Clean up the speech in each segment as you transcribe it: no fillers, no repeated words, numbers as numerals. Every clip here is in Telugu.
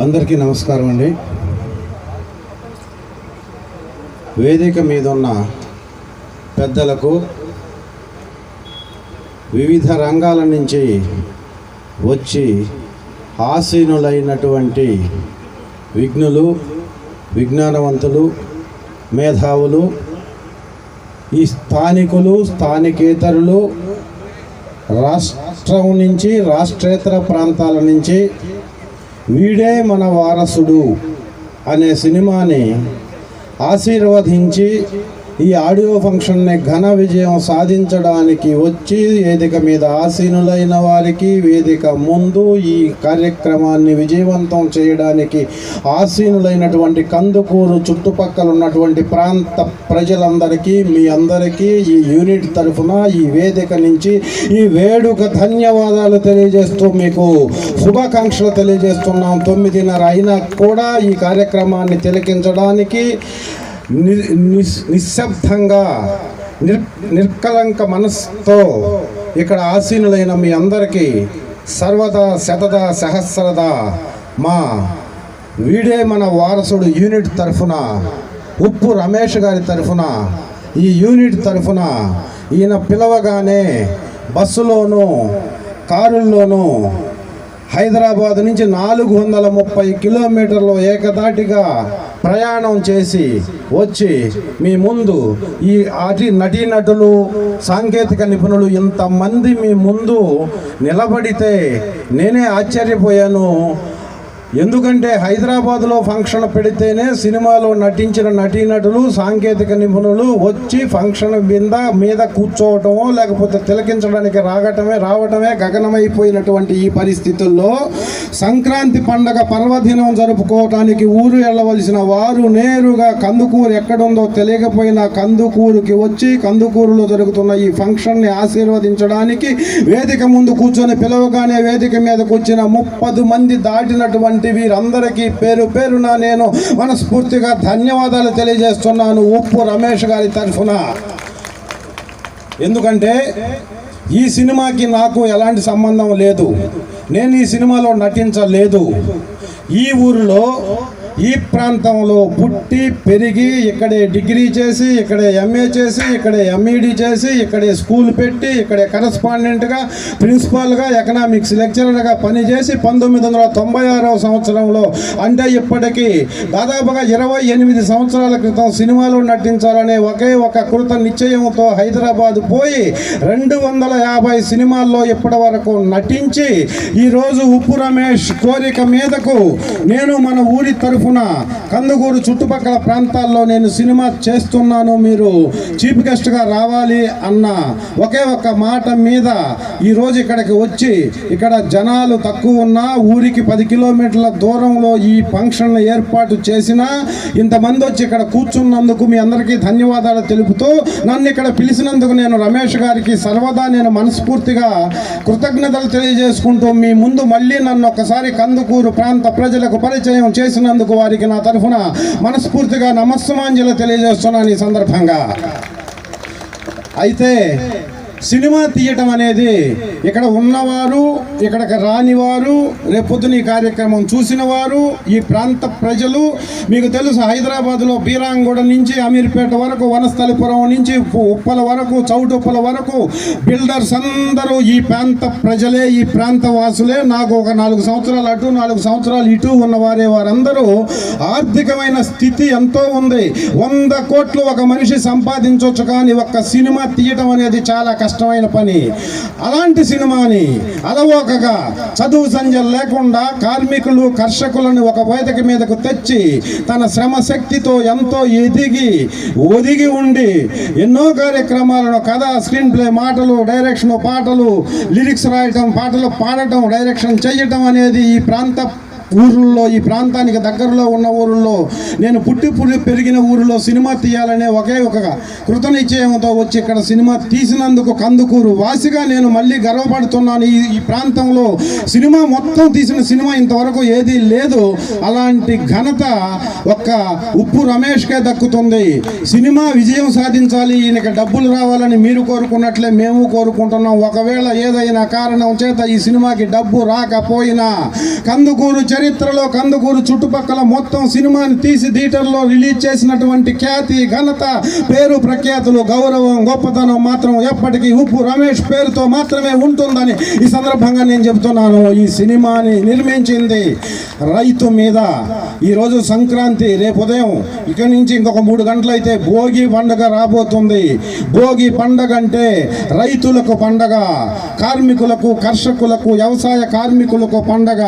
అందరికీ నమస్కారం అండి. వేదిక మీద ఉన్న పెద్దలకు, వివిధ రంగాల నుంచి వచ్చి ఆసీనులైనటువంటి విఘ్నులు, విజ్ఞానవంతులు, మేధావులు, ఈ స్థానికులు, స్థానికేతరులు, రాష్ట్రం నుంచి, రాష్ట్రేతర ప్రాంతాల నుంచి వీడే మన వారసుడు అనే సినిమాని ఆశీర్వదించి ఈ ఆడియో ఫంక్షన్ని ఘన విజయం సాధించడానికి వచ్చి వేదిక మీద ఆసీనులైన వారికి, వేదిక ముందు ఈ కార్యక్రమాన్ని విజయవంతం చేయడానికి ఆసీనులైనటువంటి కందుకూరు చుట్టుపక్కల ఉన్నటువంటి ప్రాంత ప్రజలందరికీ, మీ అందరికీ ఈ యూనిట్ తరఫున, ఈ వేదిక నుంచి ఈ వేడుక ధన్యవాదాలు తెలియజేస్తూ మీకు శుభాకాంక్షలు తెలియజేస్తున్నాం. 9:30 అయినా కూడా ఈ కార్యక్రమాన్ని తిలకించడానికి నిశ్శబ్దంగా నిర్కలంక మనస్సుతో ఇక్కడ ఆసీనులైన మీ అందరికీ సర్వదా శతదా సహస్రదా మా వీడే మన వారసుడు యూనిట్ తరఫున, ఉప్పు రమేష్ గారి తరఫున, ఈ యూనిట్ తరఫున ఈయన పిలవగానే బస్సులోనూ కారుల్లోనూ హైదరాబాద్ నుంచి 430 కిలోమీటర్లు ఏకదాటిగా ప్రయాణం చేసి వచ్చి మీ ముందు ఈ నటీనటులు, సాంకేతిక నిపుణులు ఇంతమంది మీ ముందు నిలబడితే నేనే ఆశ్చర్యపోయాను. ఎందుకంటే హైదరాబాద్లో ఫంక్షన్ పెడితేనే సినిమాలో నటించిన నటీనటులు, సాంకేతిక నిపుణులు వచ్చి ఫంక్షన్ మీద కూర్చోవటమో లేకపోతే తిలకించడానికి రావటమే గగనమైపోయినటువంటి ఈ పరిస్థితుల్లో సంక్రాంతి పండగ పర్వదినం జరుపుకోవటానికి ఊరు వెళ్ళవలసిన వారు నేరుగా కందుకూరు ఎక్కడుందో తెలియకపోయినా కందుకూరుకి వచ్చి కందుకూరులో జరుగుతున్న ఈ ఫంక్షన్ని ఆశీర్వదించడానికి వేదిక ముందు కూర్చొని పిలవగానే వేదిక మీదకు వచ్చిన 30 మంది దాటినటువంటి వీరందరికీ పేరు పేరున నేను మనస్ఫూర్తిగా ధన్యవాదాలు తెలియజేస్తున్నాను ఉప్పు రమేష్ గారి తరఫున. ఎందుకంటే ఈ సినిమాకి నాకు ఎలాంటి సంబంధం లేదు, నేను ఈ సినిమాలో నటించలేదు. ఈ ఊరిలో, ఈ ప్రాంతంలో పుట్టి పెరిగి ఇక్కడే డిగ్రీ చేసి, ఇక్కడే ఎంఏ చేసి, ఇక్కడే ఎంఈడి చేసి, ఇక్కడే స్కూల్ పెట్టి, ఇక్కడే కరస్పాండెంట్గా, ప్రిన్సిపాల్గా, ఎకనామిక్స్ లెక్చరర్గా పనిచేసి 1996వ సంవత్సరంలో, అంటే ఇప్పటికీ దాదాపుగా 28 సంవత్సరాల క్రితం సినిమాలో నటించాలనే ఒకే ఒక కృత నిశ్చయంతో హైదరాబాద్ పోయి 250 సినిమాల్లో ఇప్పటి వరకు నటించి ఈరోజు ఉప్పు రమేష్ కోరిక మీదకు నేను మన ఊరి తరఫున కందుకూరు చుట్టుపక్కల ప్రాంతాల్లో నేను సినిమా చేస్తున్నాను, మీరు చీఫ్ గెస్ట్గా రావాలి అన్న ఒకే ఒక మాట మీద ఈరోజు ఇక్కడికి వచ్చి, ఇక్కడ జనాలు తక్కువ ఉన్నా ఊరికి 10 కిలోమీటర్ల దూరంలో ఈ ఫంక్షన్ ఏర్పాటు చేసినా ఇంతమంది వచ్చి ఇక్కడ కూర్చున్నందుకు మీ అందరికీ ధన్యవాదాలు తెలుపుతూ, నన్ను ఇక్కడ పిలిచినందుకు నేను రమేష్ గారికి సర్వదా నేను మనస్ఫూర్తిగా కృతజ్ఞతలు తెలియజేసుకుంటూ మీ ముందు మళ్ళీ నన్ను ఒకసారి కందుకూరు ప్రాంత ప్రజలకు పరిచయం చేసినందుకు వారికి నా తరఫున మనస్ఫూర్తిగా నమస్సుమాంజలి తెలియజేస్తున్నాను ఈ సందర్భంగా. అయితే సినిమా తీయటం అనేది ఇక్కడ ఉన్నవారు, ఇక్కడికి రానివారు, రేపొద్దున ఈ కార్యక్రమం చూసిన వారు, ఈ ప్రాంత ప్రజలు, మీకు తెలుసు హైదరాబాద్లో బీరాంగూడ నుంచి అమీర్పేట వరకు, వనస్థలిపురం నుంచి ఉప్పల వరకు, చౌటుప్పల వరకు బిల్డర్స్ అందరూ ఈ ప్రాంత ప్రజలే, ఈ ప్రాంత వాసులే. నాకు ఒక 4 సంవత్సరాలు అటు 4 సంవత్సరాలు ఇటు ఉన్నవారే. వారందరూ ఆర్థికమైన స్థితి ఎంతో ఉంది, 100 కోట్లు ఒక మనిషి సంపాదించవచ్చు, కానీ ఒక్క సినిమా తీయటం అనేది చాలా కష్టమైన పని. అలాంటి సినిమాని అలవోకగా చదువు సంజలు లేకుండా కార్మికులు, కర్షకులను ఒక వేదిక మీదకు తెచ్చి తన శ్రమ శక్తితో ఎంతో ఒదిగి ఉండి ఎన్నో కార్యక్రమాలను, కథ, స్క్రీన్ ప్లే, మాటలు, డైరెక్షన్, పాటలు, లిరిక్స్ రాయటం, పాటలు పాడటం, డైరెక్షన్ చేయటం అనేది ఈ ప్రాంత ఊర్లలో, ఈ ప్రాంతానికి దగ్గరలో ఉన్న ఊరుల్లో, నేను పుట్టి పెరిగిన ఊరిలో సినిమా తీయాలనే ఒకే ఒక కృత నిశ్చయంతో వచ్చి ఇక్కడ సినిమా తీసినందుకు కందుకూరు వాసిగా నేను మళ్ళీ గర్వపడుతున్నాను. ఈ ప్రాంతంలో సినిమా మొత్తం తీసిన సినిమా ఇంతవరకు ఏదీ లేదు. అలాంటి ఘనత ఒక్క ఉప్పు రమేష్కే దక్కుతుంది. సినిమా విజయం సాధించాలి, ఈయనకి డబ్బులు రావాలని మీరు కోరుకున్నట్లే మేము కోరుకుంటున్నాం. ఒకవేళ ఏదైనా కారణం చేత ఈ సినిమాకి డబ్బు రాకపోయినా కందుకూరు చరిత్రలో కందుకూరు చుట్టుపక్కల మొత్తం సినిమాని తీసి థియేటర్లో రిలీజ్ చేసినటువంటి ఖ్యాతి, ఘనత, పేరు ప్రఖ్యాతులు, గౌరవం, గొప్పతనం మాత్రం ఎప్పటికీ ఉప్పు రమేష్ పేరుతో మాత్రమే ఉంటుందని ఈ సందర్భంగా నేను చెబుతున్నాను. ఈ సినిమాని నిర్మించింది రైతు మీద. ఈరోజు సంక్రాంతి, రేపు ఉదయం ఇక్కడి నుంచి ఇంకొక 3 గంటలైతే భోగి పండుగ రాబోతుంది. భోగి పండగ అంటే రైతులకు పండగ, కార్మికులకు, కర్షకులకు, వ్యవసాయ కార్మికులకు పండగ.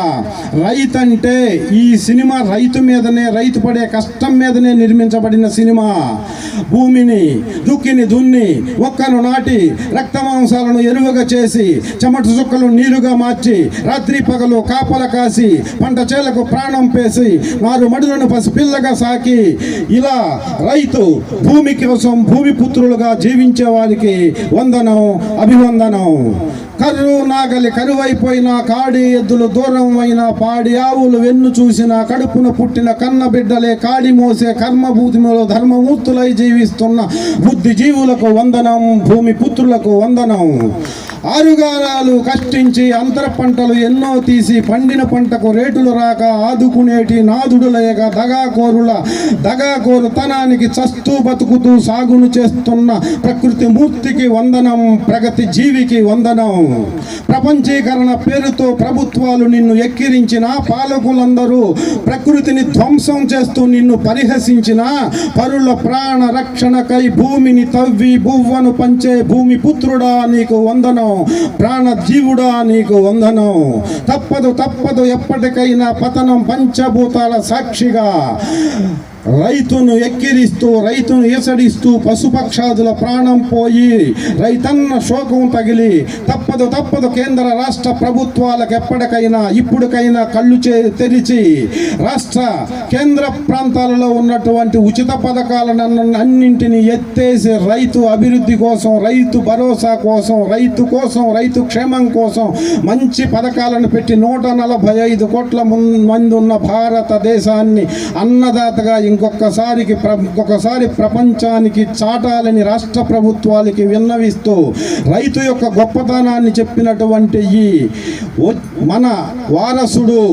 రైతు అంటే ఈ సినిమా రైతు మీదనే, రైతు పడే కష్టం మీదనే నిర్మించబడిన సినిమా. భూమిని దున్ని ఒక్కను నాటి రక్తమాంసాలను ఎరువుగా చేసి చెమట చుక్కలు నీరుగా మార్చి రాత్రి పగలు కాపల కాసి పంట చేలకు ప్రాణం పేసి నారు మడులను పసిపిల్లగా సాకి ఇలా రైతు భూమి కోసం భూమి పుత్రులుగా జీవించే వారికి వందనం, అభివందనం. కర్రు నాగలి కరువైపోయిన, కాడి ఎద్దులు దూరం అయిన, పాడి ఆవులు వెన్ను చూసిన, కడుపున పుట్టిన కన్న బిడ్డలే కాడి మోసే కర్మభూతిలో ధర్మమూర్తులై జీవిస్తున్న బుద్ధి జీవులకు వందనం, భూమి పుత్రులకు వందనం. ఆరుగాలాలు కష్టించి అంతర పంటలు ఎన్నో తీసి పండిన పంటకు రేటులు రాక ఆదుకునేటి నాదుడు లేక దగాకోరుతనానికి చస్తూ బతుకుతూ సాగును చేస్తున్న ప్రకృతి మూర్తికి వందనం, ప్రగతి జీవికి వందనం. ప్రపంచీకరణ పేరుతో ప్రభుత్వాలు నిన్ను ఎక్కిరించిన, పాలకులందరూ ప్రకృతిని ధ్వంసం చేస్తూ నిన్ను పరిహసించిన, పరుల ప్రాణ రక్షణకై భూమిని తవ్వి బువ్వను పంచే భూమి పుత్రుడా నీకు వందనం, ప్రాణ జీవుడా నీకు వందనం. తప్పదు ఎప్పటికైనా పతనం పంచభూతాల సాక్షిగా. రైతును ఎక్కిరిస్తూ, రైతును ఈసడిస్తూ పశుపక్షాదుల ప్రాణం పోయి రైతన్న శోకం తగిలి తప్పదు కేంద్ర రాష్ట్ర ప్రభుత్వాలకు ఎప్పటికైనా ఇప్పటికైనా కళ్ళు తెరిచి రాష్ట్ర కేంద్ర ప్రాంతాలలో ఉన్నటువంటి ఉచిత పథకాలను అన్నింటినీ ఎత్తేసి రైతు అభివృద్ధి కోసం, రైతు భరోసా కోసం, రైతు క్షేమం కోసం మంచి పథకాలను పెట్టి 145 కోట్ల మంది ఉన్న భారతదేశాన్ని అన్నదాతగా ఇంకొకసారి ప్రపంచానికి చాటాలని రాష్ట్ర ప్రభుత్వాలకి విన్నవిస్తూ రైతు యొక్క గొప్పతనాన్ని చెప్పినటువంటి ఈ మన వారసుడు,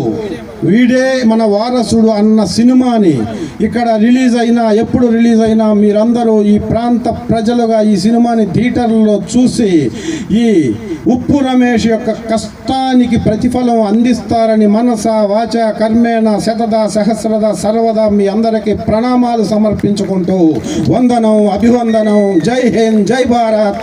వీడే మన వారసుడు అన్న సినిమాని ఇక్కడ ఎప్పుడు రిలీజ్ అయినా మీరందరూ ఈ ప్రాంత ప్రజలుగా ఈ సినిమాని థియేటర్లో చూసి ఈ ఉప్పు రమేష్ యొక్క కష్టానికి ప్రతిఫలం అందిస్తారని మనస వాచ కర్మేణ శతద సహస్రద సర్వదా మీ అందరికీ ప్రణామాలు సమర్పించుకుంటూ వందనం, అభివందనం. జై హింద్, జై భారత్.